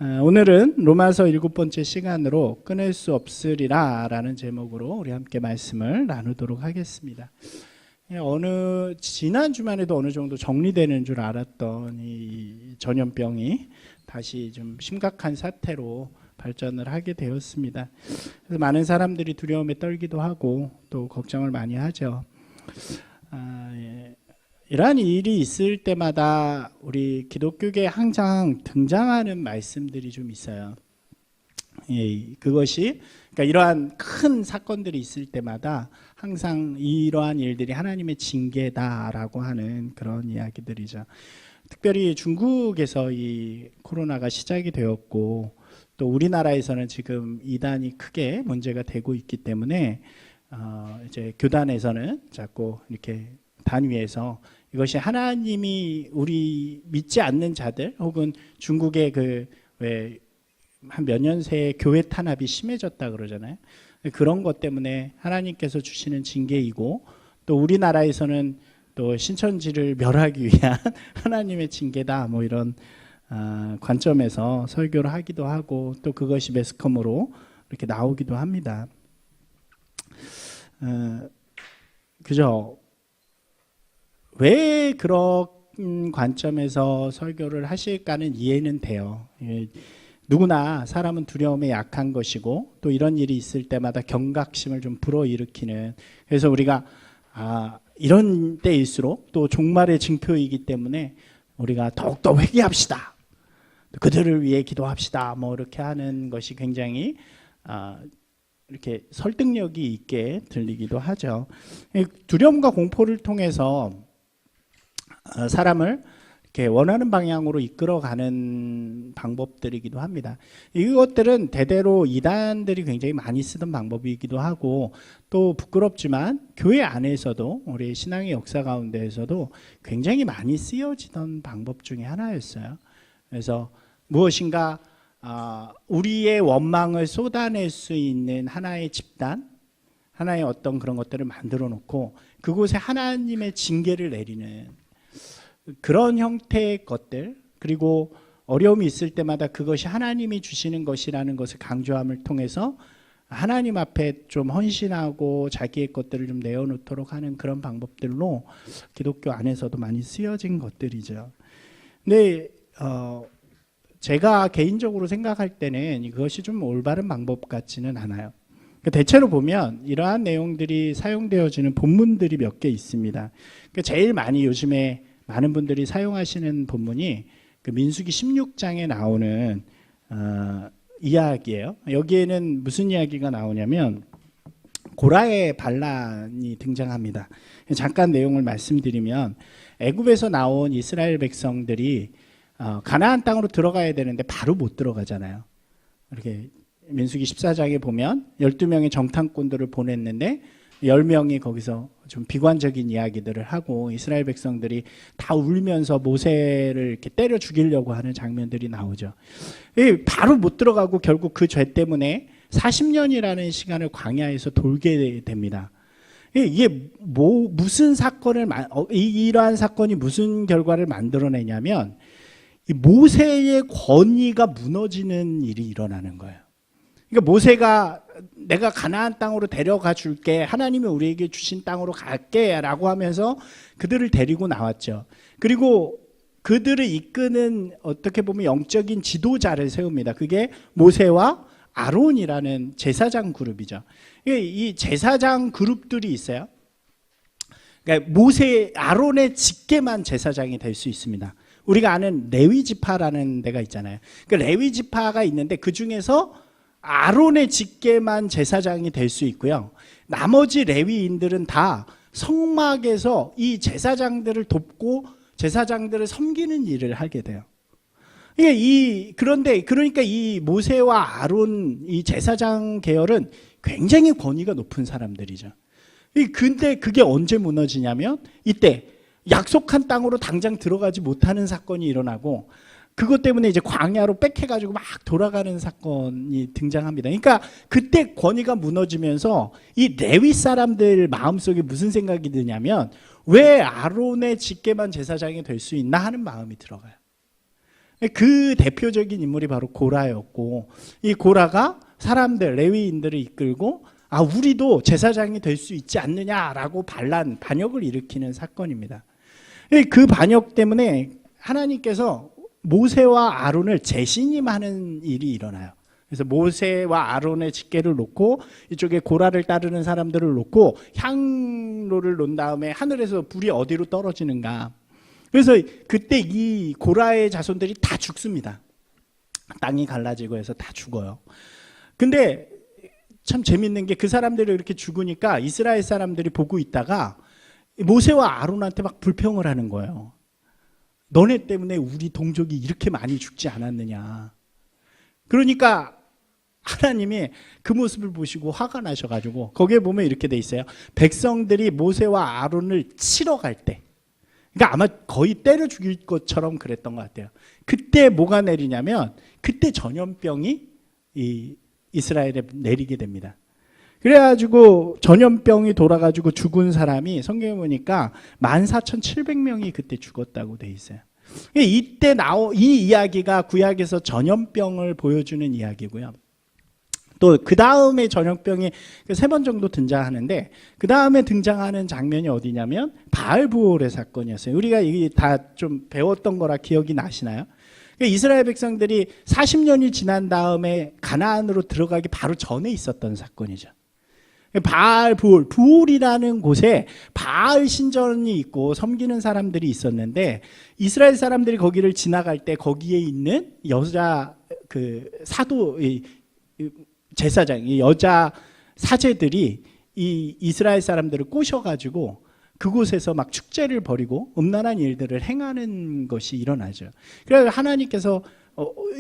오늘은 로마서 7번째 시간으로 끊을 수 없으리라 라는 제목으로 우리 함께 말씀을 나누도록 하겠습니다. 지난 주말에도 어느 정도 정리되는 줄 알았던 이 전염병이 다시 좀 심각한 사태로 발전을 하게 되었습니다. 그래서 많은 사람들이 두려움에 떨기도 하고 또 걱정을 많이 하죠. 이러한 일이 있을 때마다 우리 기독교계에 항상 등장하는 말씀들이 좀 있어요. 그것이 그러니까 이러한 큰 사건들이 있을 때마다 항상 이러한 일들이 하나님의 징계다라고 하는 그런 이야기들이죠. 특별히 중국에서 이 코로나가 시작이 되었고 또 우리나라에서는 지금 이단이 크게 문제가 되고 있기 때문에 이제 교단에서는 자꾸 이렇게 단위에서 이것이 하나님이 우리 믿지 않는 자들 혹은 중국의 왜 한 몇 년 새에 교회 탄압이 심해졌다 그러잖아요. 그런 것 때문에 하나님께서 주시는 징계이고 또 우리나라에서는 또 신천지를 멸하기 위한 하나님의 징계다 뭐 이런 관점에서 설교를 하기도 하고 또 그것이 매스컴으로 이렇게 나오기도 합니다. 그죠? 왜 그런 관점에서 설교를 하실까는 이해는 돼요. 누구나 사람은 두려움에 약한 것이고 또 이런 일이 있을 때마다 경각심을 좀 불어일으키는, 그래서 우리가 이런 때일수록 또 종말의 징표이기 때문에 우리가 더욱더 회개합시다, 그들을 위해 기도합시다 뭐 이렇게 하는 것이 굉장히 이렇게 설득력이 있게 들리기도 하죠. 두려움과 공포를 통해서 사람을 이렇게 원하는 방향으로 이끌어가는 방법들이기도 합니다. 이것들은 대대로 이단들이 굉장히 많이 쓰던 방법이기도 하고 또 부끄럽지만 교회 안에서도 우리 신앙의 역사 가운데에서도 굉장히 많이 쓰여지던 방법 중에 하나였어요. 그래서 무엇인가 우리의 원망을 쏟아낼 수 있는 하나의 집단, 하나의 어떤 그런 것들을 만들어 놓고 그곳에 하나님의 징계를 내리는 그런 형태의 것들, 그리고 어려움이 있을 때마다 그것이 하나님이 주시는 것이라는 것을 강조함을 통해서 하나님 앞에 좀 헌신하고 자기의 것들을 좀 내어놓도록 하는 그런 방법들로 기독교 안에서도 많이 쓰여진 것들이죠. 근데 제가 개인적으로 생각할 때는 이것이 좀 올바른 방법 같지는 않아요. 대체로 보면 이러한 내용들이 사용되어지는 본문들이 몇 개 있습니다. 제일 많이 요즘에 많은 분들이 사용하시는 본문이 그 민수기 16장에 나오는 이야기예요. 여기에는 무슨 이야기가 나오냐면 고라의 반란이 등장합니다. 잠깐 내용을 말씀드리면 애굽에서 나온 이스라엘 백성들이 가나안 땅으로 들어가야 되는데 바로 못 들어가잖아요. 이렇게 민수기 14장에 보면 12명의 정탐꾼들을 보냈는데 10명이 거기서 좀 비관적인 이야기들을 하고 이스라엘 백성들이 다 울면서 모세를 이렇게 때려 죽이려고 하는 장면들이 나오죠. 바로 못 들어가고 결국 그 죄 때문에 40년이라는 시간을 광야에서 돌게 됩니다. 이게 무슨 사건을 이러한 사건이 무슨 결과를 만들어내냐면 이 모세의 권위가 무너지는 일이 일어나는 거예요. 그러니까 모세가 내가 가나안 땅으로 데려가 줄게, 하나님이 우리에게 주신 땅으로 갈게 라고 하면서 그들을 데리고 나왔죠. 그리고 그들을 이끄는 어떻게 보면 영적인 지도자를 세웁니다. 그게 모세와 아론이라는 제사장 그룹이죠. 이 제사장 그룹들이 있어요. 그러니까 아론의 직계만 제사장이 될 수 있습니다. 우리가 아는 레위 지파라는 데가 있잖아요. 그 레위 지파가 있는데 그 중에서 아론의 직계만 제사장이 될 수 있고요. 나머지 레위인들은 다 성막에서 이 제사장들을 돕고 제사장들을 섬기는 일을 하게 돼요. 그러니까 이 모세와 아론 이 제사장 계열은 굉장히 권위가 높은 사람들이죠. 근데 그게 언제 무너지냐면 이때 약속한 땅으로 당장 들어가지 못하는 사건이 일어나고 그것 때문에 이제 광야로 빽해가지고 막 돌아가는 사건이 등장합니다. 그러니까 그때 권위가 무너지면서 이 레위 사람들 마음속에 무슨 생각이 드냐면 왜 아론의 직계만 제사장이 될 수 있나 하는 마음이 들어가요. 그 대표적인 인물이 바로 고라였고, 이 고라가 사람들, 레위인들을 이끌고 우리도 제사장이 될 수 있지 않느냐라고 반역을 일으키는 사건입니다. 그 반역 때문에 하나님께서 모세와 아론을 재신임하는 일이 일어나요. 그래서 모세와 아론의 집궤를 놓고 이쪽에 고라를 따르는 사람들을 놓고 향로를 놓은 다음에 하늘에서 불이 어디로 떨어지는가. 그래서 그때 이 고라의 자손들이 다 죽습니다. 땅이 갈라지고 해서 다 죽어요. 근데 참 재밌는 게 그 사람들이 이렇게 죽으니까 이스라엘 사람들이 보고 있다가 모세와 아론한테 막 불평을 하는 거예요. 너네 때문에 우리 동족이 이렇게 많이 죽지 않았느냐. 그러니까 하나님이 그 모습을 보시고 화가 나셔가지고 거기에 보면 이렇게 돼 있어요. 백성들이 모세와 아론을 치러 갈 때, 그러니까 아마 거의 때려 죽일 것처럼 그랬던 것 같아요. 그때 뭐가 내리냐면 그때 전염병이 이 이스라엘에 내리게 됩니다. 그래가지고 전염병이 돌아가지고 죽은 사람이 성경에 보니까 14,700명이 그때 죽었다고 돼 있어요. 이때 이 이야기가 구약에서 전염병을 보여주는 이야기고요. 또 그 다음에 전염병이 3번 정도 등장하는데 그 다음에 등장하는 장면이 어디냐면 바알부올의 사건이었어요. 우리가 이게 다 좀 배웠던 거라 기억이 나시나요? 이스라엘 백성들이 40년이 지난 다음에 가나안으로 들어가기 바로 전에 있었던 사건이죠. 바알부올, 부올이라는 곳에 바알 신전이 있고 섬기는 사람들이 있었는데 이스라엘 사람들이 거기를 지나갈 때 거기에 있는 여자 그 사도 제사장, 이 여자 사제들이 이 이스라엘 사람들을 꼬셔가지고 그곳에서 막 축제를 벌이고 음란한 일들을 행하는 것이 일어나죠. 그래서 하나님께서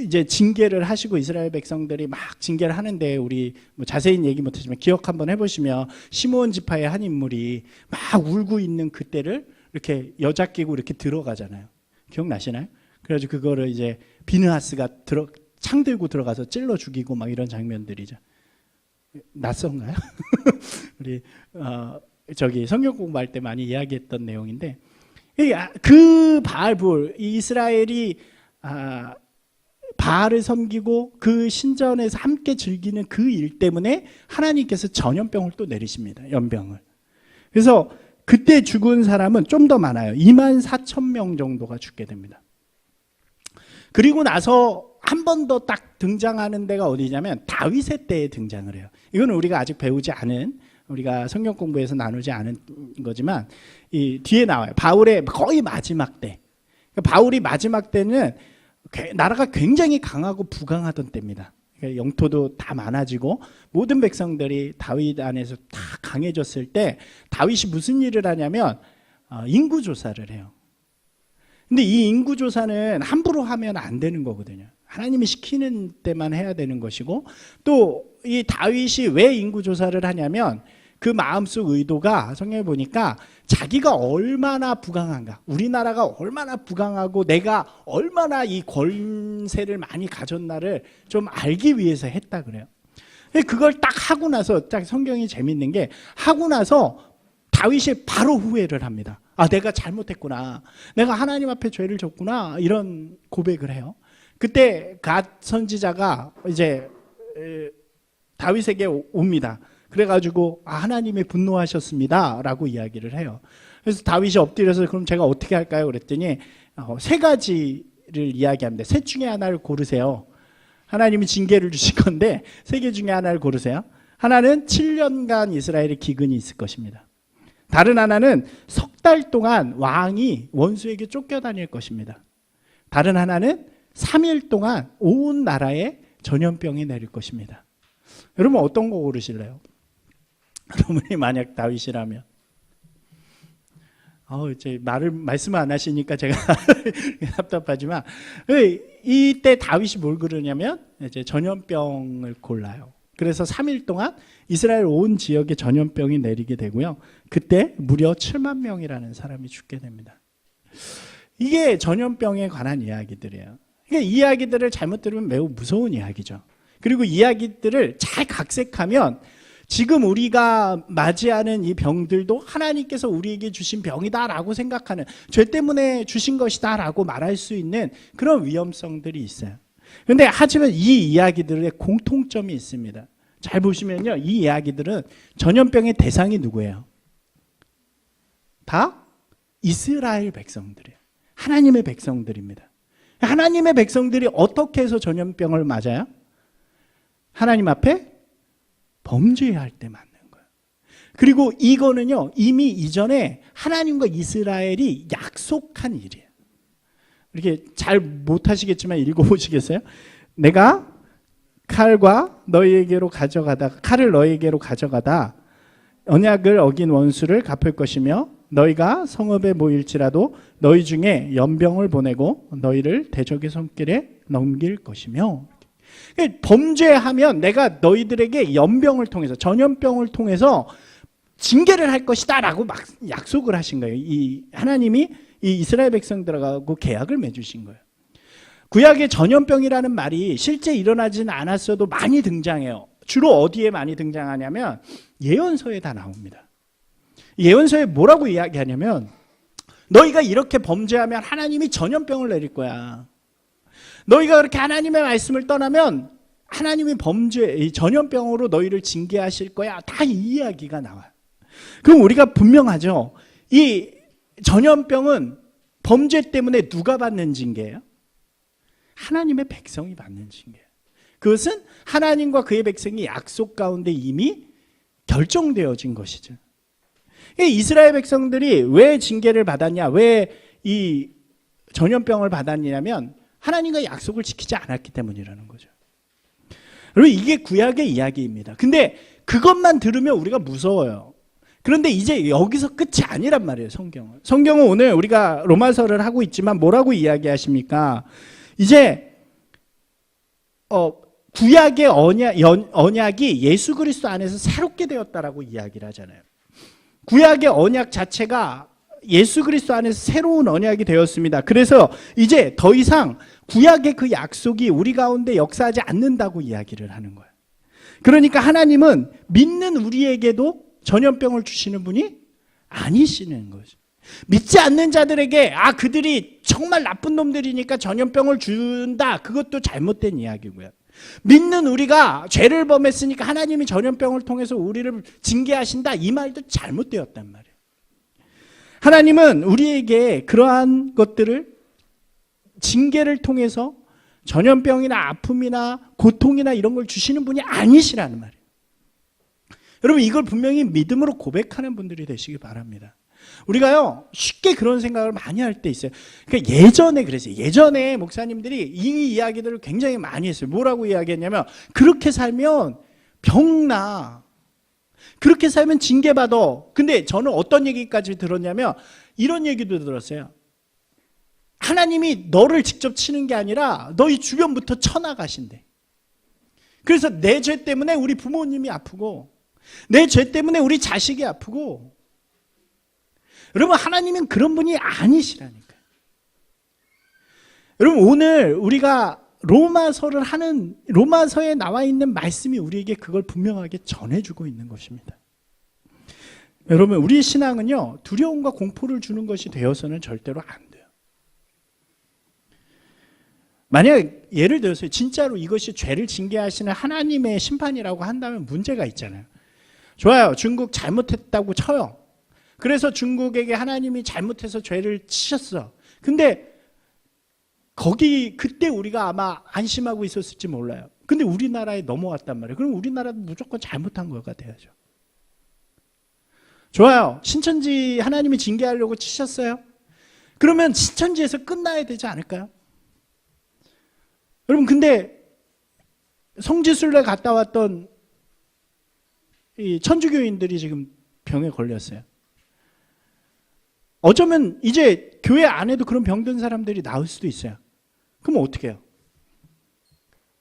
이제 징계를 하시고 이스라엘 백성들이 막 징계를 하는데 우리 뭐 자세히 얘기 못하지만 기억 한번 해보시면 시므온 지파의 한 인물이 막 울고 있는 그때를 이렇게 여자 끼고 이렇게 들어가잖아요. 기억나시나요? 그래가지고 그거를 이제 비느하스가 창 들고 들어가서 찔러 죽이고 막 이런 장면들이죠. 낯선가요? 우리 저기 성경 공부할 때 많이 이야기했던 내용인데 그 바알부올, 이스라엘이 바알을 섬기고 그 신전에서 함께 즐기는 그 일 때문에 하나님께서 전염병을 또 내리십니다. 연병을. 그래서 그때 죽은 사람은 좀 더 많아요. 24,000명 정도가 죽게 됩니다. 그리고 나서 한 번 더 딱 등장하는 데가 어디냐면 다윗의 때에 등장을 해요. 이거는 우리가 아직 배우지 않은, 우리가 성경 공부에서 나누지 않은 거지만 이 뒤에 나와요. 바울의 거의 마지막 때. 바울이 마지막 때는 나라가 굉장히 강하고 부강하던 때입니다. 영토도 다 많아지고 모든 백성들이 다윗 안에서 다 강해졌을 때 다윗이 무슨 일을 하냐면 인구 조사를 해요. 근데 이 인구 조사는 함부로 하면 안 되는 거거든요. 하나님이 시키는 때만 해야 되는 것이고, 또 이 다윗이 왜 인구 조사를 하냐면 그 마음속 의도가 성경에 보니까 자기가 얼마나 부강한가, 우리나라가 얼마나 부강하고 내가 얼마나 이 권세를 많이 가졌나를 좀 알기 위해서 했다 그래요. 그걸 딱 하고 나서, 딱 성경이 재밌는 게 하고 나서 다윗이 바로 후회를 합니다. 내가 잘못했구나, 내가 하나님 앞에 죄를 졌구나, 이런 고백을 해요. 그때 갓 선지자가 이제 다윗에게 옵니다. 그래가지고 하나님이 분노하셨습니다 라고 이야기를 해요. 그래서 다윗이 엎드려서 그럼 제가 어떻게 할까요? 그랬더니 3가지를 이야기합니다. 셋 중에 하나를 고르세요. 하나님이 징계를 주실 건데 3개 중에 하나를 고르세요. 하나는 7년간 이스라엘의 기근이 있을 것입니다. 다른 하나는 석 달 동안 왕이 원수에게 쫓겨다닐 것입니다. 다른 하나는 3일 동안 온 나라에 전염병이 내릴 것입니다. 여러분 어떤 거 고르실래요? 여러분이 만약 다윗이라면, 이제 말씀을 안 하시니까 제가 답답하지만, 이때 다윗이 뭘 고르냐면 이제 전염병을 골라요. 그래서 3일 동안 이스라엘 온 지역에 전염병이 내리게 되고요. 그때 무려 7만 명이라는 사람이 죽게 됩니다. 이게 전염병에 관한 이야기들이에요. 그러니까 이 이야기들을 잘못 들으면 매우 무서운 이야기죠. 그리고 이야기들을 잘 각색하면 지금 우리가 맞이하는 이 병들도 하나님께서 우리에게 주신 병이다라고 생각하는, 죄 때문에 주신 것이다라고 말할 수 있는 그런 위험성들이 있어요. 그런데 하지만 이 이야기들의 공통점이 있습니다. 잘 보시면요, 이 이야기들은 전염병의 대상이 누구예요? 다 이스라엘 백성들이에요. 하나님의 백성들입니다. 하나님의 백성들이 어떻게 해서 전염병을 맞아요? 하나님 앞에 범죄할 때 맞는 거예요. 그리고 이거는요, 이미 이전에 하나님과 이스라엘이 약속한 일이에요. 이렇게 잘 못하시겠지만 읽어보시겠어요? 내가 칼을 너희에게로 가져가다 언약을 어긴 원수를 갚을 것이며 너희가 성읍에 모일지라도 너희 중에 연병을 보내고 너희를 대적의 손길에 넘길 것이며, 범죄하면 내가 너희들에게 연병을 통해서, 전염병을 통해서 징계를 할 것이다 라고 막 약속을 하신 거예요. 이 하나님이 이 이스라엘 백성들하고 계약을 맺으신 거예요. 구약의 전염병이라는 말이 실제 일어나지는 않았어도 많이 등장해요. 주로 어디에 많이 등장하냐면 예언서에 다 나옵니다. 예언서에 뭐라고 이야기하냐면, 너희가 이렇게 범죄하면 하나님이 전염병을 내릴 거야. 너희가 그렇게 하나님의 말씀을 떠나면 하나님이 전염병으로 너희를 징계하실 거야. 다 이 이야기가 나와요. 그럼 우리가 분명하죠. 이 전염병은 범죄 때문에 누가 받는 징계예요? 하나님의 백성이 받는 징계예요. 그것은 하나님과 그의 백성이 약속 가운데 이미 결정되어진 것이죠. 이스라엘 백성들이 왜 징계를 받았냐, 왜 이 전염병을 받았냐면 하나님과 약속을 지키지 않았기 때문이라는 거죠. 여러분, 이게 구약의 이야기입니다. 근데 그것만 들으면 우리가 무서워요. 그런데 이제 여기서 끝이 아니란 말이에요. 성경은 오늘 우리가 로마서를 하고 있지만 뭐라고 이야기하십니까? 이제 구약의 언약이 예수 그리스도 안에서 새롭게 되었다라고 이야기를 하잖아요. 구약의 언약 자체가 예수 그리스도 안에서 새로운 언약이 되었습니다. 그래서 이제 더 이상 구약의 그 약속이 우리 가운데 역사하지 않는다고 이야기를 하는 거예요. 그러니까 하나님은 믿는 우리에게도 전염병을 주시는 분이 아니시는 거죠. 믿지 않는 자들에게 그들이 정말 나쁜 놈들이니까 전염병을 준다, 그것도 잘못된 이야기고요. 믿는 우리가 죄를 범했으니까 하나님이 전염병을 통해서 우리를 징계하신다, 이 말도 잘못되었단 말이에요. 하나님은 우리에게 그러한 것들을, 징계를 통해서 전염병이나 아픔이나 고통이나 이런 걸 주시는 분이 아니시라는 말이에요. 여러분, 이걸 분명히 믿음으로 고백하는 분들이 되시기 바랍니다. 우리가요, 쉽게 그런 생각을 많이 할 때 있어요. 그러니까 예전에 그랬어요. 예전에 목사님들이 이 이야기들을 굉장히 많이 했어요. 뭐라고 이야기했냐면, 그렇게 살면 병나, 그렇게 살면 징계받아. 근데 저는 어떤 얘기까지 들었냐면 이런 얘기도 들었어요. 하나님이 너를 직접 치는 게 아니라 너희 주변부터 쳐나가신대. 그래서 내 죄 때문에 우리 부모님이 아프고, 내 죄 때문에 우리 자식이 아프고. 여러분, 하나님은 그런 분이 아니시라니까요. 여러분, 오늘 우리가 로마서에 나와 있는 말씀이 우리에게 그걸 분명하게 전해주고 있는 것입니다. 여러분, 우리 신앙은요, 두려움과 공포를 주는 것이 되어서는 절대로 안 돼요. 만약 예를 들어서 진짜로 이것이 죄를 징계하시는 하나님의 심판이라고 한다면 문제가 있잖아요. 좋아요, 중국 잘못했다고 쳐요. 그래서 중국에게 하나님이 잘못해서 죄를 치셨어. 근데 그때 우리가 아마 안심하고 있었을지 몰라요. 근데 우리나라에 넘어왔단 말이에요. 그럼 우리나라도 무조건 잘못한 거가 돼야죠. 좋아요, 신천지 하나님이 징계하려고 치셨어요. 그러면 신천지에서 끝나야 되지 않을까요? 여러분, 근데 성지순례 갔다 왔던 이 천주교인들이 지금 병에 걸렸어요. 어쩌면 이제 교회 안에도 그런 병든 사람들이 나올 수도 있어요. 그럼 어떻게 해요?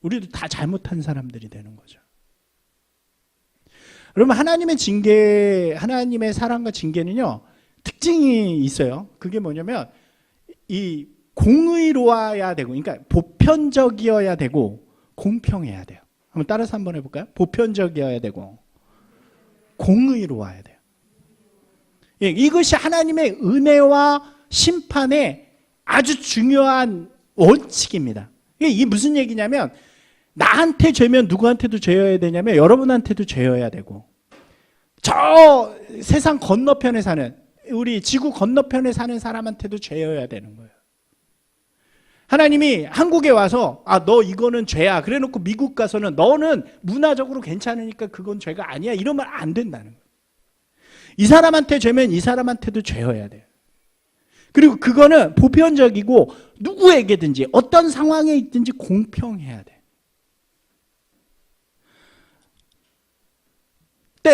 우리도 다 잘못한 사람들이 되는 거죠. 여러분, 하나님의 사랑과 징계는요, 특징이 있어요. 그게 뭐냐면, 이 공의로워야 되고, 그러니까 보편적이어야 되고, 공평해야 돼요. 한번 따라서 한번 해볼까요? 보편적이어야 되고, 공의로워야 돼요. 예, 이것이 하나님의 은혜와 심판의 아주 중요한 원칙입니다. 이게 무슨 얘기냐면 나한테 죄면 누구한테도 죄여야 되냐면 여러분한테도 죄여야 되고 저 세상 건너편에 사는 우리 지구 건너편에 사는 사람한테도 죄여야 되는 거예요. 하나님이 한국에 와서 너 이거는 죄야 그래 놓고 미국 가서는 너는 문화적으로 괜찮으니까 그건 죄가 아니야 이러면 안 된다는 거예요. 이 사람한테 죄면 이 사람한테도 죄여야 돼요. 그리고 그거는 보편적이고 누구에게든지 어떤 상황에 있든지 공평해야 돼.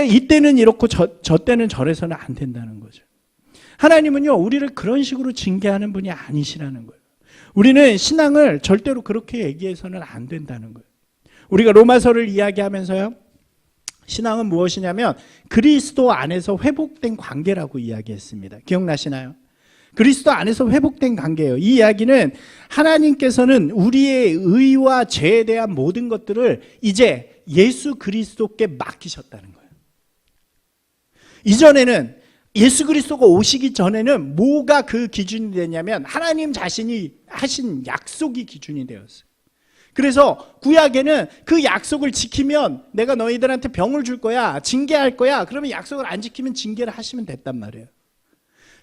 이때는 이렇고 저 때는 저래서는 안 된다는 거죠. 하나님은요 우리를 그런 식으로 징계하는 분이 아니시라는 거예요. 우리는 신앙을 절대로 그렇게 얘기해서는 안 된다는 거예요. 우리가 로마서를 이야기하면서요 신앙은 무엇이냐면 그리스도 안에서 회복된 관계라고 이야기했습니다. 기억나시나요? 그리스도 안에서 회복된 관계예요. 이 이야기는 하나님께서는 우리의 의와 죄에 대한 모든 것들을 이제 예수 그리스도께 맡기셨다는 거예요. 이전에는 예수 그리스도가 오시기 전에는 뭐가 그 기준이 되냐면 하나님 자신이 하신 약속이 기준이 되었어요. 그래서 구약에는 그 약속을 지키면 내가 너희들한테 병을 줄 거야, 징계할 거야. 그러면 약속을 안 지키면 징계를 하시면 됐단 말이에요.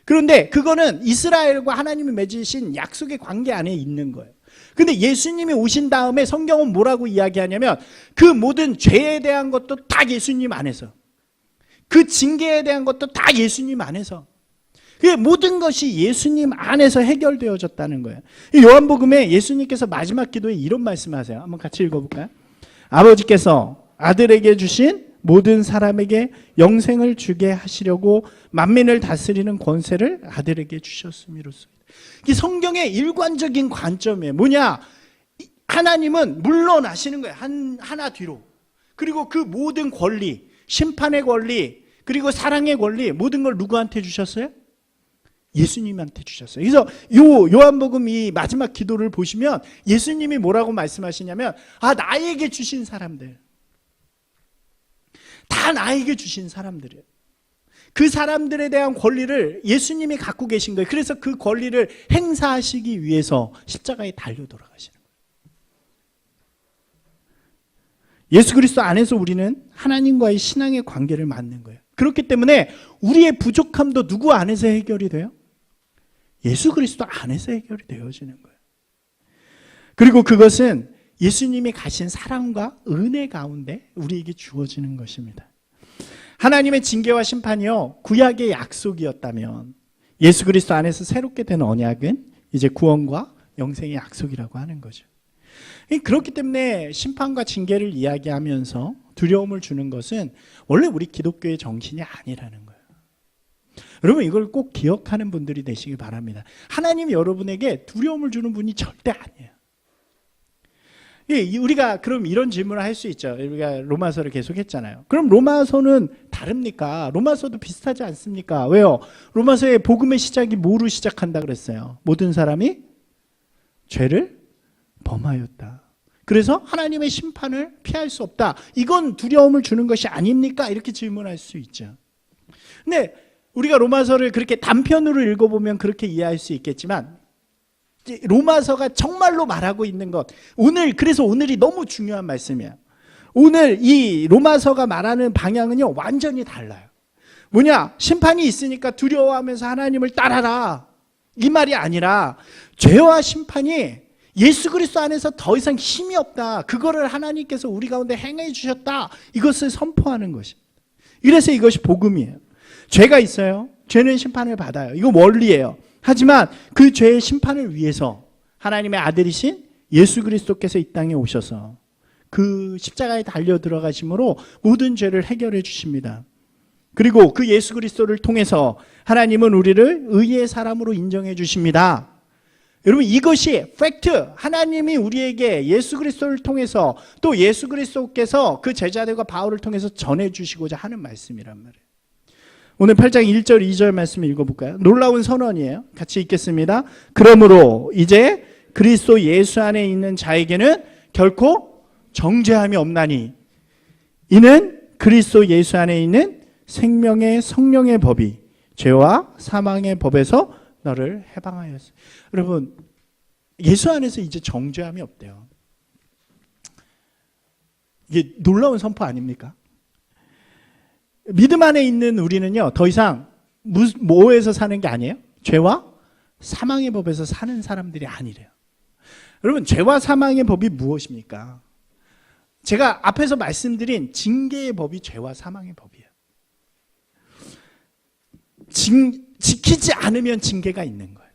그런데 그거는 이스라엘과 하나님이 맺으신 약속의 관계 안에 있는 거예요. 근데 예수님이 오신 다음에 성경은 뭐라고 이야기하냐면 그 모든 죄에 대한 것도 다 예수님 안에서, 그 징계에 대한 것도 다 예수님 안에서, 그 모든 것이 예수님 안에서 해결되어졌다는 거예요. 요한복음에 예수님께서 마지막 기도에 이런 말씀하세요. 한번 같이 읽어볼까요? 아버지께서 아들에게 주신 모든 사람에게 영생을 주게 하시려고 만민을 다스리는 권세를 아들에게 주셨음이로소이다. 이 성경의 일관적인 관점이에요. 뭐냐? 하나님은 물러나시는 거예요. 하나 뒤로. 그리고 그 모든 권리, 심판의 권리, 그리고 사랑의 권리, 모든 걸 누구한테 주셨어요? 예수님한테 주셨어요. 그래서 요한복음 이 마지막 기도를 보시면 예수님이 뭐라고 말씀하시냐면 나에게 주신 사람들, 다 나에게 주신 사람들이에요. 그 사람들에 대한 권리를 예수님이 갖고 계신 거예요. 그래서 그 권리를 행사하시기 위해서 십자가에 달려 돌아가시는 거예요. 예수 그리스도 안에서 우리는 하나님과의 신앙의 관계를 맺는 거예요. 그렇기 때문에 우리의 부족함도 누구 안에서 해결이 돼요? 예수 그리스도 안에서 해결이 되어지는 거예요. 그리고 그것은 예수님이 가신 사랑과 은혜 가운데 우리에게 주어지는 것입니다. 하나님의 징계와 심판이요 구약의 약속이었다면 예수 그리스도 안에서 새롭게 된 언약은 이제 구원과 영생의 약속이라고 하는 거죠. 그렇기 때문에 심판과 징계를 이야기하면서 두려움을 주는 것은 원래 우리 기독교의 정신이 아니라는 거예요. 여러분 이걸 꼭 기억하는 분들이 되시기 바랍니다. 하나님이 여러분에게 두려움을 주는 분이 절대 아니에요. 우리가 그럼 이런 질문을 할 수 있죠. 우리가 로마서를 계속 했잖아요. 그럼 로마서는 다릅니까? 로마서도 비슷하지 않습니까? 왜요? 로마서의 복음의 시작이 뭐로 시작한다 그랬어요? 모든 사람이 죄를 범하였다. 그래서 하나님의 심판을 피할 수 없다. 이건 두려움을 주는 것이 아닙니까? 이렇게 질문할 수 있죠. 근데 우리가 로마서를 그렇게 단편으로 읽어보면 그렇게 이해할 수 있겠지만 로마서가 정말로 말하고 있는 것, 그래서 오늘이 너무 중요한 말씀이에요. 오늘 이 로마서가 말하는 방향은요 완전히 달라요. 뭐냐? 심판이 있으니까 두려워하면서 하나님을 따라라 이 말이 아니라 죄와 심판이 예수 그리스도 안에서 더 이상 힘이 없다. 그거를 하나님께서 우리 가운데 행해 주셨다. 이것을 선포하는 것입니다. 이래서 이것이 복음이에요. 죄가 있어요. 죄는 심판을 받아요. 이거 원리예요. 하지만 그 죄의 심판을 위해서 하나님의 아들이신 예수 그리스도께서 이 땅에 오셔서 그 십자가에 달려 들어가심으로 모든 죄를 해결해 주십니다. 그리고 그 예수 그리스도를 통해서 하나님은 우리를 의의 사람으로 인정해 주십니다. 여러분 이것이 팩트, 하나님이 우리에게 예수 그리스도를 통해서 또 예수 그리스도께서 그 제자들과 바울을 통해서 전해주시고자 하는 말씀이란 말이에요. 오늘 8장 1절 2절 말씀을 읽어볼까요? 놀라운 선언이에요. 같이 읽겠습니다. 그러므로 이제 그리스도 예수 안에 있는 자에게는 결코 정죄함이 없나니 이는 그리스도 예수 안에 있는 생명의 성령의 법이 죄와 사망의 법에서 너를 해방하였어. 여러분, 예수 안에서 이제 정죄함이 없대요. 이게 놀라운 선포 아닙니까? 믿음 안에 있는 우리는요, 더 이상 뭐에서 사는 게 아니에요? 죄와 사망의 법에서 사는 사람들이 아니래요. 여러분, 죄와 사망의 법이 무엇입니까? 제가 앞에서 말씀드린 징계의 법이 죄와 사망의 법이에요. 지키지 않으면 징계가 있는 거예요.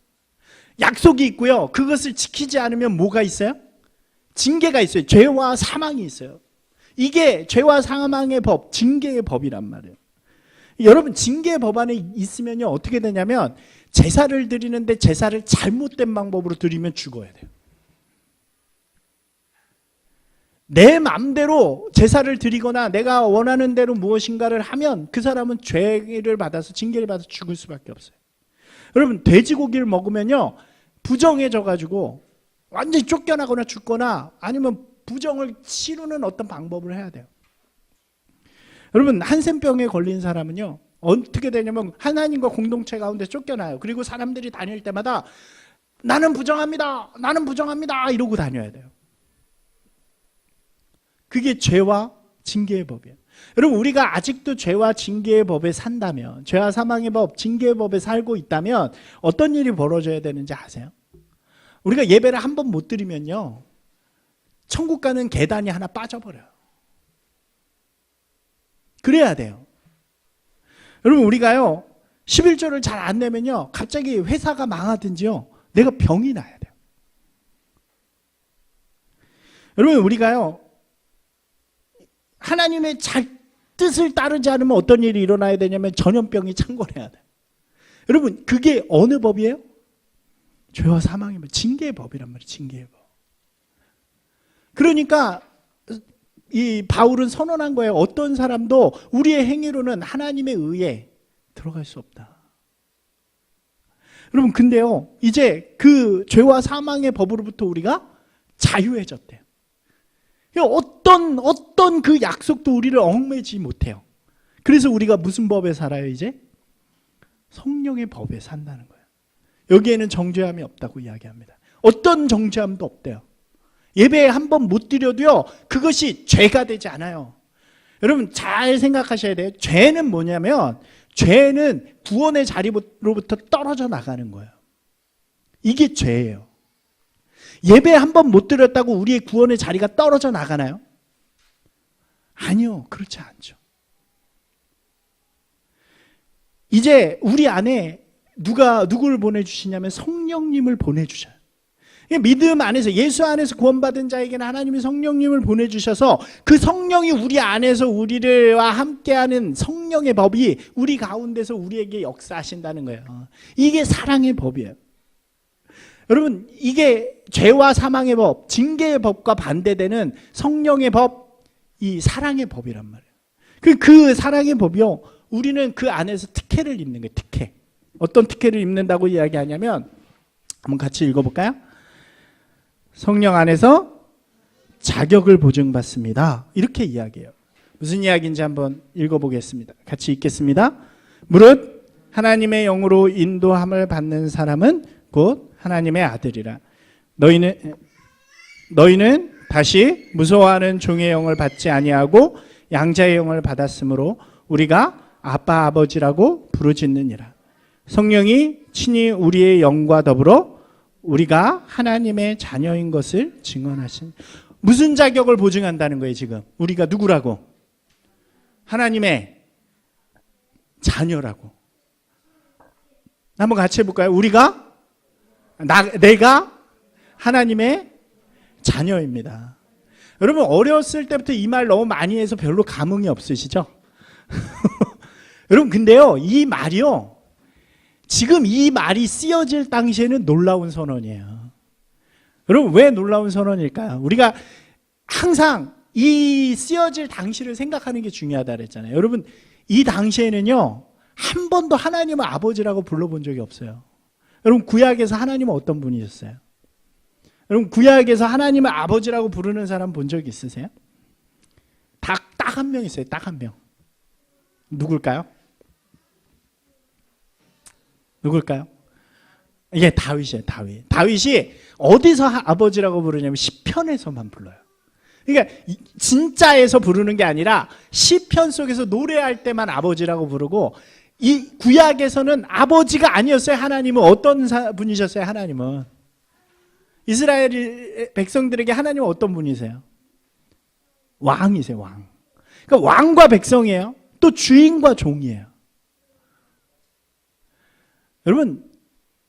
약속이 있고요. 그것을 지키지 않으면 뭐가 있어요? 징계가 있어요. 죄와 사망이 있어요. 이게 죄와 사망의 법, 징계의 법이란 말이에요. 여러분, 징계의 법 안에 있으면요, 어떻게 되냐면 제사를 드리는데 제사를 잘못된 방법으로 드리면 죽어야 돼요. 내 마음대로 제사를 드리거나 내가 원하는 대로 무엇인가를 하면 그 사람은 죄를 받아서 징계를 받아서 죽을 수밖에 없어요. 여러분, 돼지고기를 먹으면요, 부정해져 가지고 완전히 쫓겨나거나 죽거나 아니면 부정을 치르는 어떤 방법을 해야 돼요. 여러분, 한센병에 걸린 사람은요, 어떻게 되냐면 하나님과 공동체 가운데 쫓겨나요. 그리고 사람들이 다닐 때마다 나는 부정합니다, 나는 부정합니다 이러고 다녀야 돼요. 그게 죄와 징계의 법이에요. 여러분, 우리가 아직도 죄와 징계의 법에 산다면, 죄와 사망의 법, 징계의 법에 살고 있다면 어떤 일이 벌어져야 되는지 아세요? 우리가 예배를 한 번 못 드리면요, 천국 가는 계단이 하나 빠져버려요. 그래야 돼요. 여러분, 우리가요 11조를 잘 안 내면요, 갑자기 회사가 망하든지요, 내가 병이 나야 돼요. 여러분, 우리가요 하나님의 뜻을 따르지 않으면 어떤 일이 일어나야 되냐면 전염병이 창궐해야 돼요. 여러분, 그게 어느 법이에요? 죄와 사망의 법, 징계의 법이란 말이에요. 징계의 법. 그러니까 이 바울은 선언한 거예요. 어떤 사람도 우리의 행위로는 하나님의 의에 들어갈 수 없다. 여러분, 근데요, 이제 그 죄와 사망의 법으로부터 우리가 자유해졌대요. 어떤 그 약속도 우리를 얽매지 못해요. 그래서 우리가 무슨 법에 살아요, 이제? 성령의 법에 산다는 거예요. 여기에는 정죄함이 없다고 이야기합니다. 어떤 정죄함도 없대요. 예배에 한 번 못 드려도요, 그것이 죄가 되지 않아요. 여러분, 잘 생각하셔야 돼요. 죄는 뭐냐면, 죄는 구원의 자리로부터 떨어져 나가는 거예요. 이게 죄예요. 예배 한 번 못 드렸다고 우리의 구원의 자리가 떨어져 나가나요? 아니요, 그렇지 않죠. 이제 우리 안에 누구를 보내주시냐면 성령님을 보내주셔요. 믿음 안에서, 예수 안에서 구원받은 자에게는 하나님이 성령님을 보내주셔서 그 성령이 우리 안에서 우리와 함께하는 성령의 법이 우리 가운데서 우리에게 역사하신다는 거예요. 이게 사랑의 법이에요. 여러분, 이게 죄와 사망의 법, 징계의 법과 반대되는 성령의 법, 이 사랑의 법이란 말이에요. 그 사랑의 법이요, 우리는 그 안에서 특혜를 입는 거예요. 특혜. 어떤 특혜를 입는다고 이야기하냐면, 한번 같이 읽어볼까요? 성령 안에서 자격을 보증받습니다. 이렇게 이야기해요. 무슨 이야기인지 한번 읽어보겠습니다. 같이 읽겠습니다. 무릇 하나님의 영으로 인도함을 받는 사람은 곧 하나님의 아들이라. 너희는 다시 무서워하는 종의 영을 받지 아니하고 양자의 영을 받았으므로 우리가 아빠 아버지라고 부르짖느니라. 성령이 친히 우리의 영과 더불어 우리가 하나님의 자녀인 것을 증언하신. 무슨 자격을 보증한다는 거예요, 지금? 우리가 누구라고? 하나님의 자녀라고. 한번 같이 해볼까요? 내가 하나님의 자녀입니다. 여러분, 어렸을 때부터 이 말 너무 많이 해서 별로 감흥이 없으시죠? 여러분, 근데요, 이 말이요, 지금 이 말이 쓰여질 당시에는 놀라운 선언이에요. 여러분, 왜 놀라운 선언일까요? 우리가 항상 이 쓰여질 당시를 생각하는 게 중요하다 그랬잖아요. 여러분, 이 당시에는요, 한 번도 하나님을 아버지라고 불러본 적이 없어요. 여러분, 구약에서 하나님은 어떤 분이셨어요? 여러분, 구약에서 하나님을 아버지라고 부르는 사람 본 적 있으세요? 딱 한 명 있어요. 딱 한 명. 누굴까요? 누굴까요? 예, 다윗이에요. 다윗이 어디서 아버지라고 부르냐면 시편에서만 불러요. 그러니까 진짜에서 부르는 게 아니라 시편 속에서 노래할 때만 아버지라고 부르고, 이 구약에서는 아버지가 아니었어요. 하나님은 어떤 분이셨어요? 하나님은 이스라엘 백성들에게 하나님은 어떤 분이세요? 왕이세요. 왕. 그러니까 왕과 백성이에요. 또 주인과 종이에요. 여러분,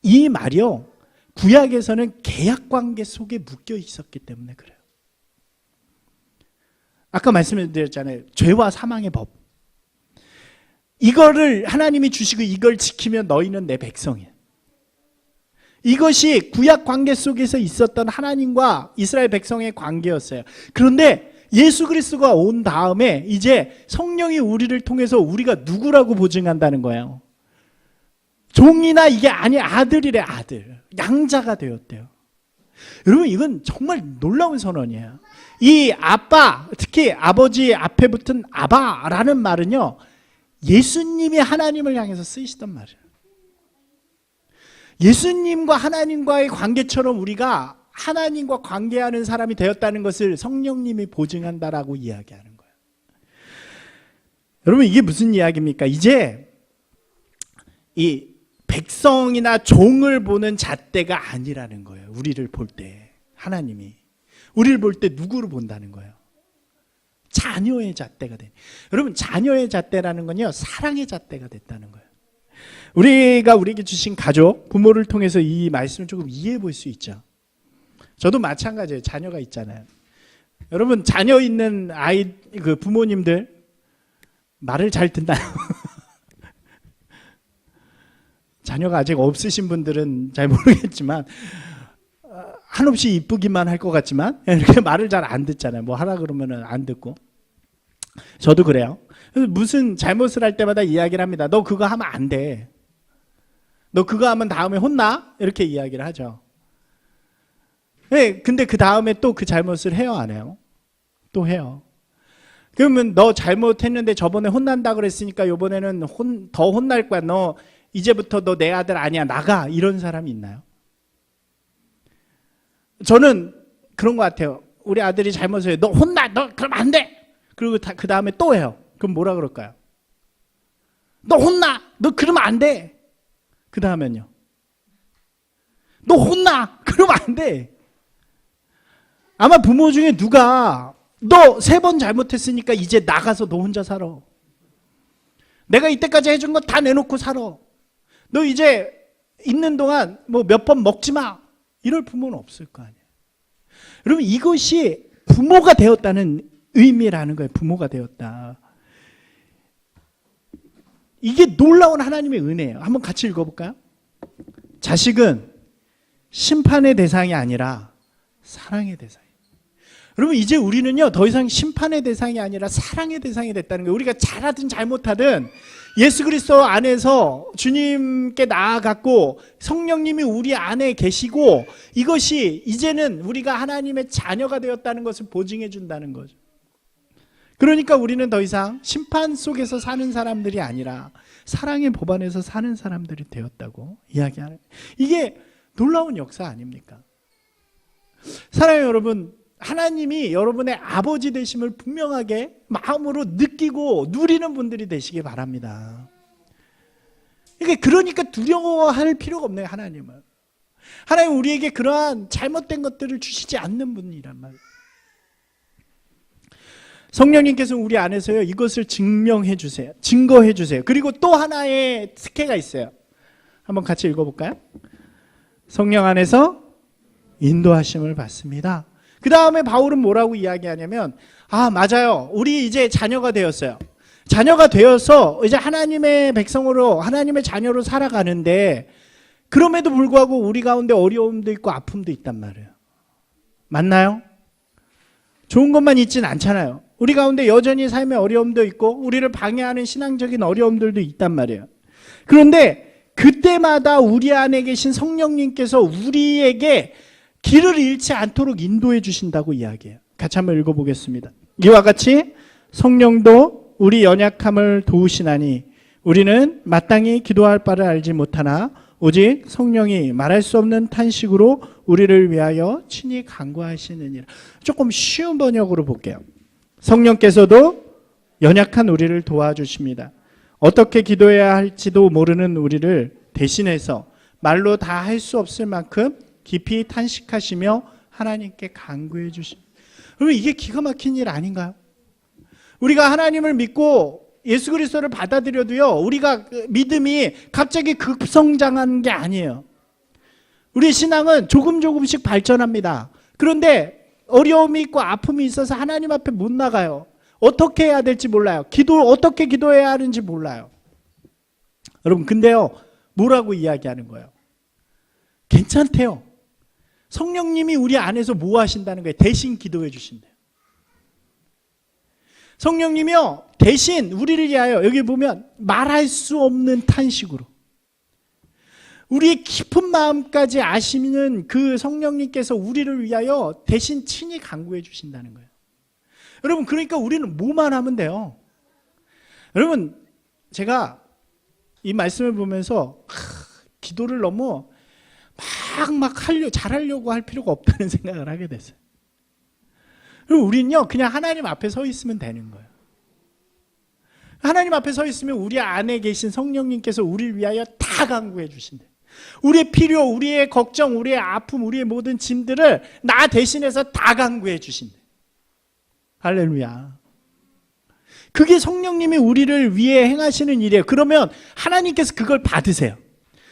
이 말이요, 구약에서는 계약관계 속에 묶여 있었기 때문에 그래요. 아까 말씀드렸잖아요. 죄와 사망의 법. 이거를 하나님이 주시고 이걸 지키면 너희는 내 백성이에요. 이것이 구약 관계 속에서 있었던 하나님과 이스라엘 백성의 관계였어요. 그런데 예수 그리스도가 온 다음에 이제 성령이 우리를 통해서 우리가 누구라고 보증한다는 거예요. 종이나 이게 아니, 아들이래. 아들. 양자가 되었대요. 여러분, 이건 정말 놀라운 선언이에요. 이 아빠, 특히 아버지 앞에 붙은 아바라는 말은요, 예수님이 하나님을 향해서 쓰이시던 말이에요. 예수님과 하나님과의 관계처럼 우리가 하나님과 관계하는 사람이 되었다는 것을 성령님이 보증한다라고 이야기하는 거예요. 여러분, 이게 무슨 이야기입니까? 이제 이 백성이나 종을 보는 잣대가 아니라는 거예요. 우리를 볼 때 하나님이 우리를 볼 때 누구를 본다는 거예요? 자녀의 잣대가 돼. 여러분, 자녀의 잣대라는 건요, 사랑의 잣대가 됐다는 거예요. 우리가 우리에게 주신 가족, 부모를 통해서 이 말씀을 조금 이해해 볼 수 있죠. 저도 마찬가지예요. 자녀가 있잖아요. 여러분, 자녀 있는 아이, 그 부모님들 말을 잘 듣나요? 자녀가 아직 없으신 분들은 잘 모르겠지만, 한없이 이쁘기만 할 것 같지만 이렇게 말을 잘 안 듣잖아요. 뭐 하라 그러면은 안 듣고. 저도 그래요. 무슨 잘못을 할 때마다 이야기를 합니다. 너 그거 하면 안 돼. 너 그거 하면 다음에 혼나? 이렇게 이야기를 하죠. 네, 근데 그 다음에 또 그 잘못을 해요, 안 해요? 또 해요. 그러면 너 잘못했는데 저번에 혼난다 그랬으니까 이번에는 더 혼날 거야. 너 이제부터 너 내 아들 아니야. 나가. 이런 사람이 있나요? 저는 그런 것 같아요. 우리 아들이 잘못을 해요. 너 혼나. 너 그러면 안 돼. 그리고 그 다음에 또 해요. 그럼 뭐라 그럴까요? 너 혼나. 너 그러면 안 돼. 그 다음엔요. 너 혼나. 그러면 안 돼. 아마 부모 중에 누가 너 3번 잘못했으니까 이제 나가서 너 혼자 살아. 내가 이때까지 해준 거 다 내놓고 살아. 너 이제 있는 동안 뭐 몇 번 먹지 마. 이럴 부모는 없을 거 아니에요. 여러분, 이것이 부모가 되었다는 의미라는 거예요. 부모가 되었다. 이게 놀라운 하나님의 은혜예요. 한번 같이 읽어볼까요? 자식은 심판의 대상이 아니라 사랑의 대상이에요. 여러분, 이제 우리는요, 더 이상 심판의 대상이 아니라 사랑의 대상이 됐다는 거예요. 우리가 잘하든 잘못하든 예수 그리스도 안에서 주님께 나아갔고 성령님이 우리 안에 계시고, 이것이 이제는 우리가 하나님의 자녀가 되었다는 것을 보증해 준다는 거죠. 그러니까 우리는 더 이상 심판 속에서 사는 사람들이 아니라 사랑의 법 안에서 사는 사람들이 되었다고 이야기하는, 이게 놀라운 역사 아닙니까? 사랑하는 여러분, 하나님이 여러분의 아버지 되심을 분명하게 마음으로 느끼고 누리는 분들이 되시기 바랍니다. 그러니까 두려워할 필요가 없네요. 하나님은. 하나님 우리에게 그러한 잘못된 것들을 주시지 않는 분이란 말이에요. 성령님께서 우리 안에서요, 이것을 증명해 주세요. 증거해 주세요. 그리고 또 하나의 특혜가 있어요. 한번 같이 읽어볼까요? 성령 안에서 인도하심을 받습니다. 그 다음에 바울은 뭐라고 이야기하냐면, 맞아요. 우리 이제 자녀가 되었어요. 자녀가 되어서 이제 하나님의 백성으로, 하나님의 자녀로 살아가는데, 그럼에도 불구하고 우리 가운데 어려움도 있고 아픔도 있단 말이에요. 맞나요? 좋은 것만 있진 않잖아요. 우리 가운데 여전히 삶의 어려움도 있고 우리를 방해하는 신앙적인 어려움들도 있단 말이에요. 그런데 그때마다 우리 안에 계신 성령님께서 우리에게 길을 잃지 않도록 인도해 주신다고 이야기해요. 같이 한번 읽어보겠습니다. 이와 같이 성령도 우리 연약함을 도우시나니 우리는 마땅히 기도할 바를 알지 못하나 오직 성령이 말할 수 없는 탄식으로 우리를 위하여 친히 간구하시느니라. 조금 쉬운 번역으로 볼게요. 성령께서도 연약한 우리를 도와주십니다. 어떻게 기도해야 할지도 모르는 우리를 대신해서 말로 다 할 수 없을 만큼 깊이 탄식하시며 하나님께 간구해 주십니다. 그러면 이게 기가 막힌 일 아닌가요? 우리가 하나님을 믿고 예수 그리스도를 받아들여도요, 우리가 믿음이 갑자기 급성장하는 게 아니에요. 우리 신앙은 조금씩 발전합니다. 그런데 어려움이 있고 아픔이 있어서 하나님 앞에 못 나가요. 어떻게 해야 될지 몰라요. 어떻게 기도해야 하는지 몰라요. 여러분, 근데요, 뭐라고 이야기하는 거예요? 괜찮대요. 성령님이 우리 안에서 뭐 하신다는 거예요? 대신 기도해 주신대요. 성령님이요, 대신 우리를 위하여, 여기 보면 말할 수 없는 탄식으로, 우리의 깊은 마음까지 아시는 그 성령님께서 우리를 위하여 대신 친히 간구해 주신다는 거예요. 여러분, 그러니까 우리는 뭐만 하면 돼요. 여러분, 제가 이 말씀을 보면서 기도를 너무 잘하려고 할 필요가 없다는 생각을 하게 됐어요. 그리고 우리는요, 그냥 하나님 앞에 서 있으면 되는 거예요. 하나님 앞에 서 있으면 우리 안에 계신 성령님께서 우리를 위하여 다 간구해 주신대. 우리의 필요, 우리의 걱정, 우리의 아픔, 우리의 모든 짐들을 나 대신해서 다 간구해 주신대. 할렐루야. 그게 성령님이 우리를 위해 행하시는 일이에요. 그러면 하나님께서 그걸 받으세요.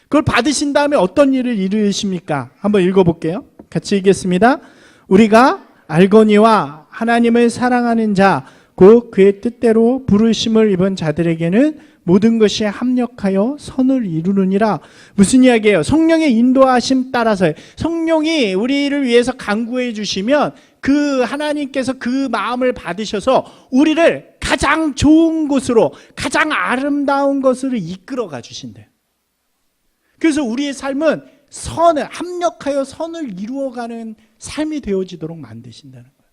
그걸 받으신 다음에 어떤 일을 이루십니까? 한번 읽어볼게요. 같이 읽겠습니다. 우리가 알거니와 하나님을 사랑하는 자, 곧 그의 뜻대로 부르심을 입은 자들에게는 모든 것이 합력하여 선을 이루느니라. 무슨 이야기예요? 성령의 인도하심 따라서요. 성령이 우리를 위해서 간구해 주시면 그 하나님께서 그 마음을 받으셔서 우리를 가장 좋은 곳으로, 가장 아름다운 것으로 이끌어가 주신대요. 그래서 우리의 삶은 합력하여 선을 이루어가는 삶이 되어지도록 만드신다는 거예요.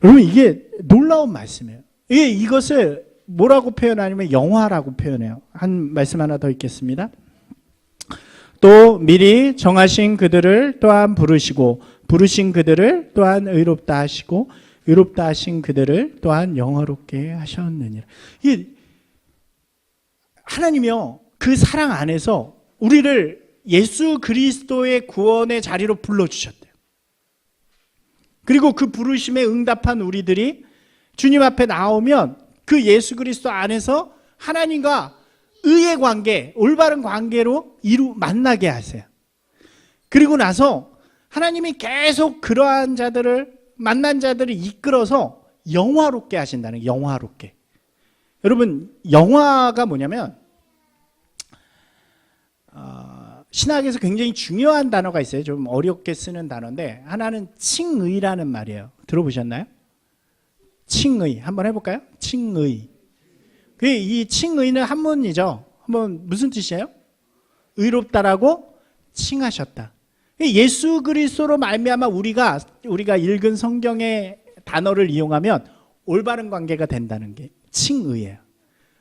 여러분, 이게 놀라운 말씀이에요. 이것을 뭐라고 표현하냐면 영화라고 표현해요. 한 말씀 하나 더 읽겠습니다. 또 미리 정하신 그들을 또한 부르시고 부르신 그들을 또한 의롭다 하시고 의롭다 하신 그들을 또한 영화롭게 하셨느니라. 이게 하나님이요, 그 사랑 안에서 우리를 예수 그리스도의 구원의 자리로 불러주셨대요. 그리고 그 부르심에 응답한 우리들이 주님 앞에 나오면 그 예수 그리스도 안에서 하나님과 의의 관계, 올바른 관계로 만나게 하세요. 그리고 나서 하나님이 계속 그러한 만난 자들을 이끌어서 영화롭게 하신다는 거예요. 영화롭게. 여러분, 영화가 뭐냐면 신학에서 굉장히 중요한 단어가 있어요. 좀 어렵게 쓰는 단어인데 하나는 칭의라는 말이에요. 들어보셨나요? 칭의. 한번 해볼까요? 칭의. 이 칭의는 한문이죠. 한번 무슨 뜻이에요? 의롭다라고 칭하셨다. 예수 그리스도로 말미암아 우리가 읽은 성경의 단어를 이용하면 올바른 관계가 된다는 게 칭의예요.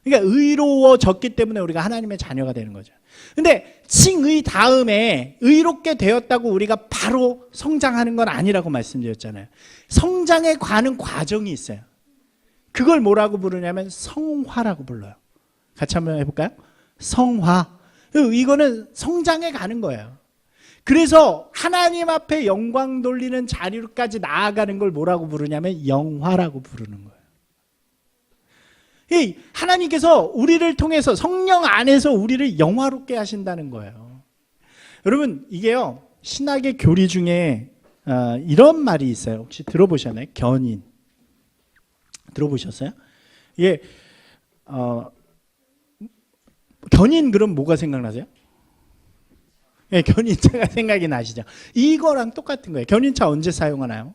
그러니까 의로워졌기 때문에 우리가 하나님의 자녀가 되는 거죠. 근데 칭의 다음에 의롭게 되었다고 우리가 바로 성장하는 건 아니라고 말씀드렸잖아요. 성장에 가는 과정이 있어요. 그걸 뭐라고 부르냐면 성화라고 불러요. 같이 한번 해볼까요? 성화. 이거는 성장에 가는 거예요. 그래서 하나님 앞에 영광 돌리는 자리로까지 나아가는 걸 뭐라고 부르냐면 영화라고 부르는 거예요. 하나님께서 우리를 통해서 성령 안에서 우리를 영화롭게 하신다는 거예요. 여러분, 이게요, 신학의 교리 중에 이런 말이 있어요. 혹시 들어보셨나요? 견인. 들어보셨어요? 이게 견인, 그럼 뭐가 생각나세요? 예, 견인차가 생각이 나시죠? 이거랑 똑같은 거예요. 견인차 언제 사용하나요?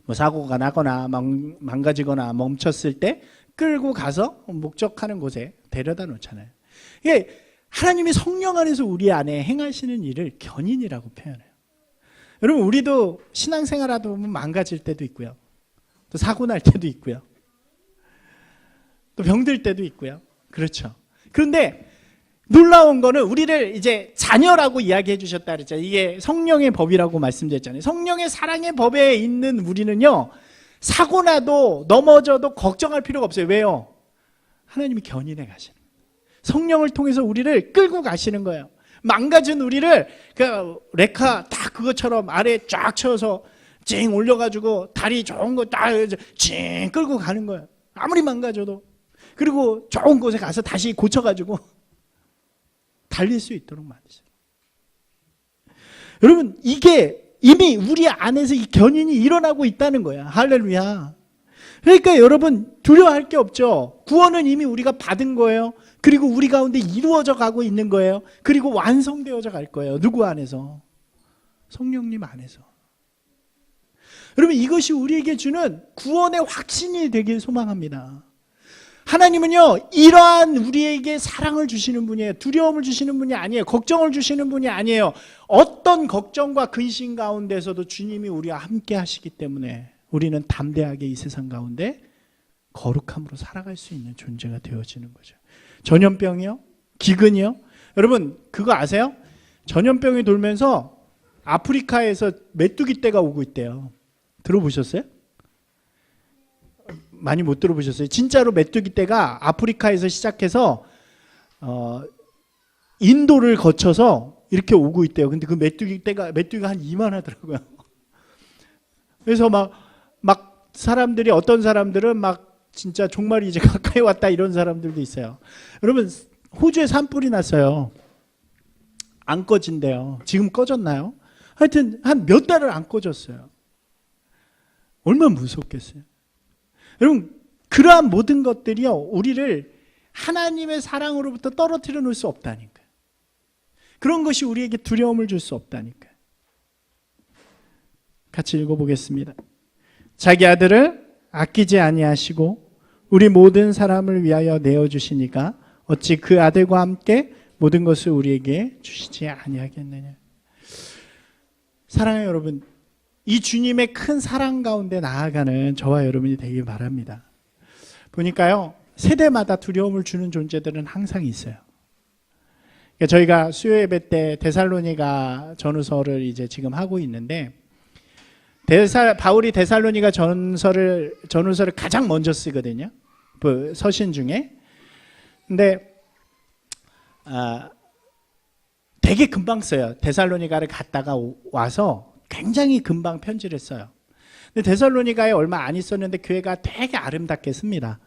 뭐 사고가 나거나 망가지거나 멈췄을 때 끌고 가서 목적하는 곳에 데려다 놓잖아요. 이게 하나님이 성령 안에서 우리 안에 행하시는 일을 견인이라고 표현해요. 여러분, 우리도 신앙생활 하다 보면 망가질 때도 있고요. 또 사고 날 때도 있고요. 또 병들 때도 있고요. 그렇죠. 그런데 놀라운 거는 우리를 이제 자녀라고 이야기해 주셨다 그랬잖아요. 이게 성령의 법이라고 말씀드렸잖아요. 성령의 사랑의 법에 있는 우리는요, 사고 나도 넘어져도 걱정할 필요가 없어요. 왜요? 하나님이 견인해 가시는 거예요. 성령을 통해서 우리를 끌고 가시는 거예요. 망가진 우리를 그 레카 딱 그것처럼 아래 쫙 쳐서 찡 올려가지고 다리 좋은 거 딱 찡 끌고 가는 거예요. 아무리 망가져도. 그리고 좋은 곳에 가서 다시 고쳐가지고 달릴 수 있도록 만드세요. 여러분, 이게 이미 우리 안에서 이 견인이 일어나고 있다는 거야. 할렐루야. 그러니까 여러분, 두려워할 게 없죠. 구원은 이미 우리가 받은 거예요. 그리고 우리 가운데 이루어져 가고 있는 거예요. 그리고 완성되어져 갈 거예요. 누구 안에서? 성령님 안에서. 여러분, 이것이 우리에게 주는 구원의 확신이 되길 소망합니다. 하나님은요, 이러한 우리에게 사랑을 주시는 분이에요. 두려움을 주시는 분이 아니에요. 걱정을 주시는 분이 아니에요. 어떤 걱정과 근심 가운데서도 주님이 우리와 함께 하시기 때문에 우리는 담대하게 이 세상 가운데 거룩함으로 살아갈 수 있는 존재가 되어지는 거죠. 전염병이요? 기근이요? 여러분, 그거 아세요? 전염병이 돌면서 아프리카에서 메뚜기 떼가 오고 있대요. 들어보셨어요? 많이 못 들어보셨어요? 진짜로 메뚜기 떼가 아프리카에서 시작해서 인도를 거쳐서 이렇게 오고 있대요. 근데 그 메뚜기가 한 이만하더라고요. 그래서 막 사람들이, 어떤 사람들은 막 진짜 종말이 이제 가까이 왔다 이런 사람들도 있어요. 여러분, 호주에 산불이 났어요. 안 꺼진대요. 지금 꺼졌나요? 하여튼 한 몇 달을 안 꺼졌어요. 얼마나 무섭겠어요. 여러분, 그러한 모든 것들이요, 우리를 하나님의 사랑으로부터 떨어뜨려 놓을 수 없다니까요. 그런 것이 우리에게 두려움을 줄 수 없다니까요. 같이 읽어보겠습니다. 자기 아들을 아끼지 아니하시고 우리 모든 사람을 위하여 내어주시니까 어찌 그 아들과 함께 모든 것을 우리에게 주시지 아니하겠느냐. 사랑하는 여러분, 이 주님의 큰 사랑 가운데 나아가는 저와 여러분이 되길 바랍니다. 보니까요, 세대마다 두려움을 주는 존재들은 항상 있어요. 그러니까 저희가 수요 예배 때 데살로니가 전후서를 이제 지금 하고 있는데, 바울이 데살로니가 전후서를 가장 먼저 쓰거든요. 그 서신 중에. 근데 되게 금방 써요. 데살로니가를 갔다가 와서 굉장히 금방 편지를 써요. 근데 데살로니가에 얼마 안 있었는데 교회가 되게 아름답게 씁니다.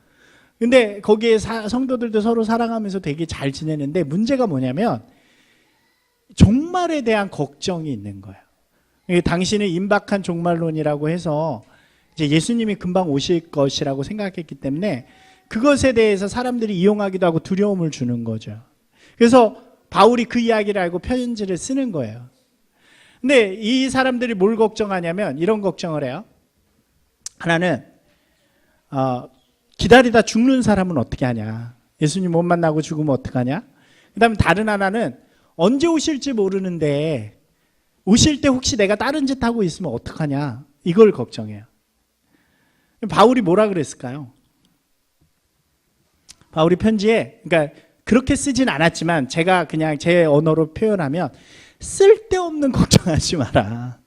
근데 거기에 성도들도 서로 사랑하면서 되게 잘 지내는데, 문제가 뭐냐면 종말에 대한 걱정이 있는 거예요. 당신은 임박한 종말론이라고 해서 이제 예수님이 금방 오실 것이라고 생각했기 때문에 그것에 대해서 사람들이 이용하기도 하고 두려움을 주는 거죠. 그래서 바울이 그 이야기를 알고 편지를 쓰는 거예요. 근데 이 사람들이 뭘 걱정하냐면 이런 걱정을 해요. 하나는 기다리다 죽는 사람은 어떻게 하냐. 예수님 못 만나고 죽으면 어떡하냐. 그 다음에 다른 하나는 언제 오실지 모르는데 오실 때 혹시 내가 다른 짓 하고 있으면 어떡하냐. 이걸 걱정해요. 바울이 뭐라 그랬을까요? 바울이 편지에, 그러니까 그렇게 쓰진 않았지만 제가 그냥 제 언어로 표현하면 쓸데없는 걱정하지 마라.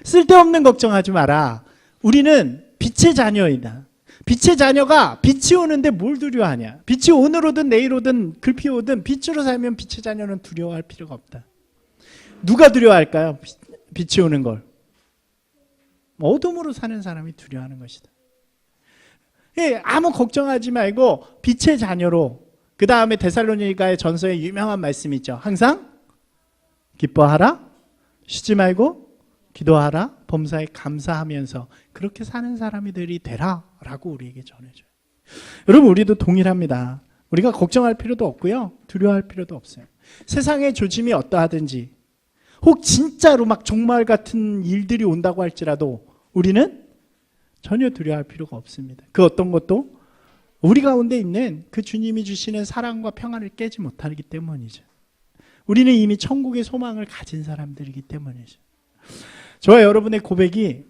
쓸데없는 걱정하지 마라. 우리는 빛의 자녀이다. 빛의 자녀가 빛이 오는데 뭘 두려워하냐. 빛이 오늘 오든 내일 오든 글피 오든 빛으로 살면 빛의 자녀는 두려워할 필요가 없다. 누가 두려워할까요? 빛이 오는 걸. 어둠으로 사는 사람이 두려워하는 것이다. 예, 아무 걱정하지 말고 빛의 자녀로. 그 다음에 데살로니가의 전서에 유명한 말씀이 있죠. 항상 기뻐하라, 쉬지 말고 기도하라, 범사에 감사하면서 그렇게 사는 사람들이 되라 라고 우리에게 전해줘요. 여러분, 우리도 동일합니다. 우리가 걱정할 필요도 없고요, 두려워할 필요도 없어요. 세상의 조짐이 어떠하든지, 혹 진짜로 막 종말 같은 일들이 온다고 할지라도 우리는 전혀 두려워할 필요가 없습니다. 그 어떤 것도 우리 가운데 있는 그 주님이 주시는 사랑과 평안을 깨지 못하기 때문이죠. 우리는 이미 천국의 소망을 가진 사람들이기 때문이죠. 저와 여러분의 고백이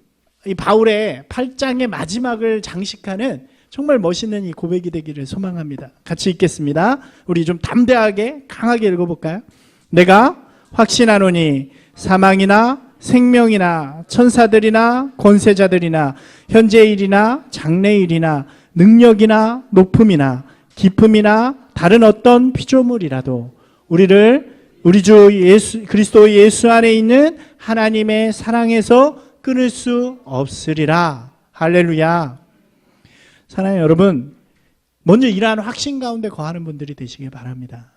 이 바울의 8장의 마지막을 장식하는 정말 멋있는 이 고백이 되기를 소망합니다. 같이 읽겠습니다. 우리 좀 담대하게 강하게 읽어볼까요? 내가 확신하노니 사망이나 생명이나 천사들이나 권세자들이나 현재일이나 장래일이나 능력이나 높음이나 깊음이나 다른 어떤 피조물이라도 우리를 우리 주 예수 그리스도 예수 안에 있는 하나님의 사랑에서 끊을 수 없으리라. 할렐루야. 사랑하는 여러분, 먼저 이러한 확신 가운데 거하는 분들이 되시길 바랍니다.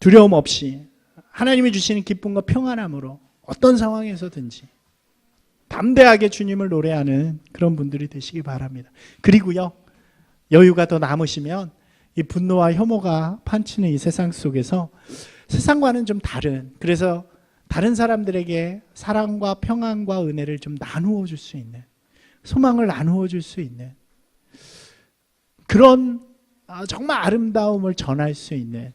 두려움 없이 하나님이 주시는 기쁨과 평안함으로 어떤 상황에서든지 담대하게 주님을 노래하는 그런 분들이 되시기 바랍니다. 그리고요, 여유가 더 남으시면 이 분노와 혐오가 판치는 이 세상 속에서 세상과는 좀 다른, 그래서 다른 사람들에게 사랑과 평안과 은혜를 좀 나누어 줄 수 있는, 소망을 나누어 줄 수 있는 그런 정말 아름다움을 전할 수 있는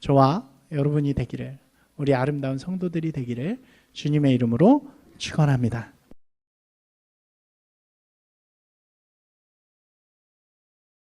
저와 여러분이 되기를, 우리 아름다운 성도들이 되기를 주님의 이름으로 축원합니다.